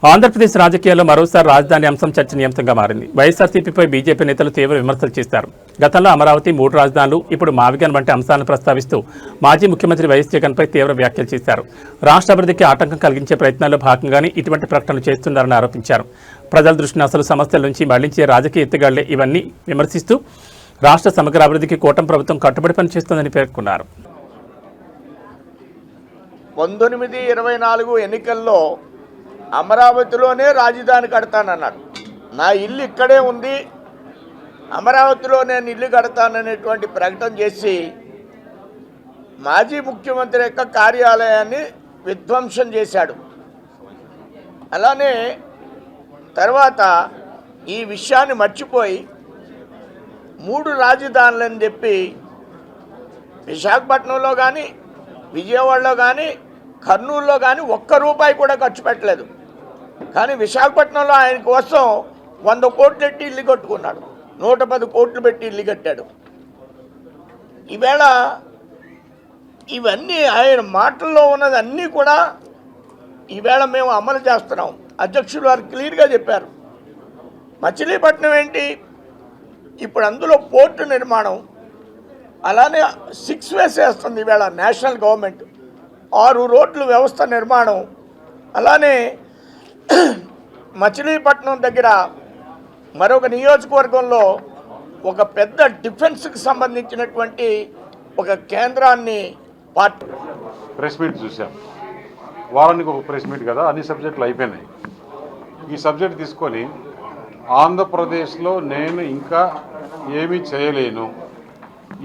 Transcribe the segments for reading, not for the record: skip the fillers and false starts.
ఆంధ్రప్రదేశ్ రాజకీయాల్లో మరోసారి రాజధాని అంశం చర్చనీయాంశంగా మారింది. వైఎస్ఆర్సీపీపై బీజేపీ నేతలు తీవ్ర విమర్శలు చేశారు. గతంలో అమరావతి, 3 రాజధానులు, ఇప్పుడు మావిగన్ వంటి అంశాలను ప్రస్తావిస్తూ మాజీ ముఖ్యమంత్రి వైఎస్ జగన్పై తీవ్ర వ్యాఖ్యలు చేశారు. రాష్ట్ర అభివృద్ధికి ఆటంకం కలిగించే ప్రయత్నాల్లో భాగంగానే ఇటువంటి ప్రకటనలు చేస్తున్నారని ఆరోపించారు. ప్రజల దృష్టిని అసలు సమస్యల నుంచి మళ్లించే రాజకీయ ఎత్తుగాళ్లే ఇవన్నీ విమర్శిస్తూ రాష్ట్ర సమగ్ర అభివృద్ధికి కూటమి ప్రభుత్వం కట్టుబడి పనిచేస్తోందని పేర్కొన్నారు. 1924 ఎన్నికల్లో అమరావతిలోనే రాజధాని కడతానన్నాడు. నా ఇల్లు ఇక్కడే ఉంది, అమరావతిలో నేను ఇల్లు కడతాననేటువంటి ప్రకటన చేసి మాజీ ముఖ్యమంత్రి యొక్క కార్యాలయాన్ని విధ్వంసం చేశాడు. అలానే తర్వాత ఈ విషయాన్ని మర్చిపోయి 3 రాజధానులని చెప్పి విశాఖపట్నంలో కానీ, విజయవాడలో కానీ, కర్నూలులో కానీ ₹1 కూడా ఖర్చు పెట్టలేదు. కానీ విశాఖపట్నంలో ఆయన కోసం 100 కోట్లు పెట్టి ఇల్లు కట్టుకున్నాడు, 110 కోట్లు పెట్టి ఇల్లు కట్టాడు. ఈవేళ ఇవన్నీ ఆయన మాటల్లో ఉన్నది అన్నీ కూడా ఈవేళ మేము అమలు చేస్తున్నాం. అధ్యక్షులు వారు క్లియర్గా చెప్పారు. మచిలీపట్నం ఏంటి, ఇప్పుడు అందులో పోర్టు నిర్మాణం, అలానే 6 వేస్ వేస్తుంది ఈవేళ నేషనల్ గవర్నమెంట్, 6 రోడ్ల వ్యవస్థ నిర్మాణం. అలానే మచిలీపట్నం దగ్గర మరొక నియోజకవర్గంలో ఒక పెద్ద డిఫెన్స్కి సంబంధించినటువంటి ఒక కేంద్రాన్ని ప్రెస్ మీట్ చూసాం. వారానికి ఒక ప్రెస్ మీట్ కదా, అన్ని సబ్జెక్టులు అయిపోయినాయి. ఈ సబ్జెక్ట్ తీసుకొని ఆంధ్రప్రదేశ్లో నేను ఇంకా ఏమీ చేయలేను,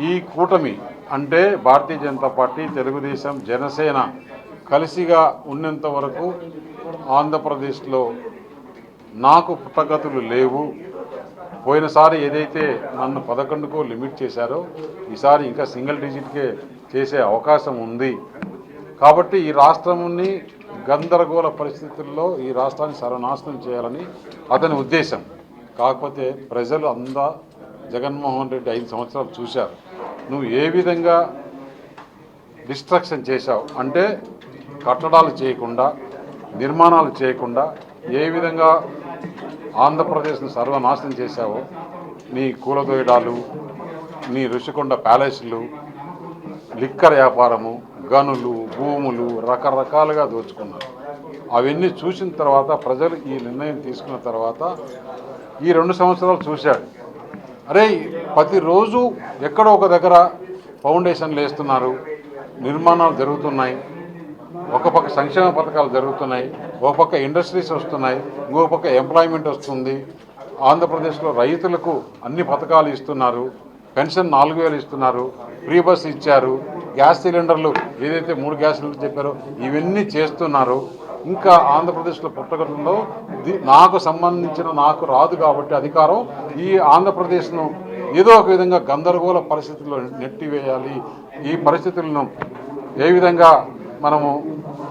ఈ కూటమి అంటే భారతీయ జనతా పార్టీ, తెలుగుదేశం, జనసేన కలిసిగా ఉన్నంత వరకు ఆంధ్రప్రదేశ్లో నాకు పుట్టగతులు లేవు. పోయినసారి ఏదైతే నన్ను 11కు లిమిట్ చేశారో ఈసారి ఇంకా సింగిల్ డిజిట్కే చేసే అవకాశం ఉంది. కాబట్టి ఈ రాష్ట్రాన్ని గందరగోళ పరిస్థితుల్లో ఈ రాష్ట్రాన్ని సర్వనాశనం చేయాలని అతని ఉద్దేశం. కాకపోతే ప్రజలు జగన్మోహన్ రెడ్డి 5 సంవత్సరాలు చూశారు. నువ్వు ఏ విధంగా డిస్ట్రక్షన్ చేశావు అంటే కట్టడాలు చేయకుండా, నిర్మాణాలు చేయకుండా ఏ విధంగా ఆంధ్రప్రదేశ్ను సర్వనాశనం చేశావో, నీ కూలదోయడాలు, నీ ఋషికొండ ప్యాలెస్లు, లిక్కర్ వ్యాపారము, గనులు, భూములు రకరకాలుగా దోచుకున్నారు. అవన్నీ చూసిన తర్వాత ప్రజలు ఈ నిర్ణయం తీసుకున్న తర్వాత ఈ 2 సంవత్సరాలు చూశాడు. అరే ప్రతిరోజు ఎక్కడో ఒక దగ్గర ఫౌండేషన్లు వేస్తున్నారు, నిర్మాణాలు జరుగుతున్నాయి, ఒక పక్క సంక్షేమ పథకాలు జరుగుతున్నాయి, ఒక పక్క ఇండస్ట్రీస్ వస్తున్నాయి, ఇంకో పక్క ఎంప్లాయ్మెంట్ వస్తుంది. ఆంధ్రప్రదేశ్లో రైతులకు అన్ని పథకాలు ఇస్తున్నారు, పెన్షన్ 4000 ఇస్తున్నారు, ఫ్రీ బస్ ఇచ్చారు, గ్యాస్ సిలిండర్లు ఏదైతే 3 గ్యాస్ సిలిండర్లు చెప్పారో ఇవన్నీ చేస్తున్నారు. ఇంకా ఆంధ్రప్రదేశ్లో పుట్టగతుల్లో నాకు సంబంధించిన నాకు రాదు కాబట్టి అధికారం ఈ ఆంధ్రప్రదేశ్ను ఏదో ఒక విధంగా గందరగోళ పరిస్థితుల్లో నెట్టివేయాలి. ఈ పరిస్థితులను ఏ విధంగా మనము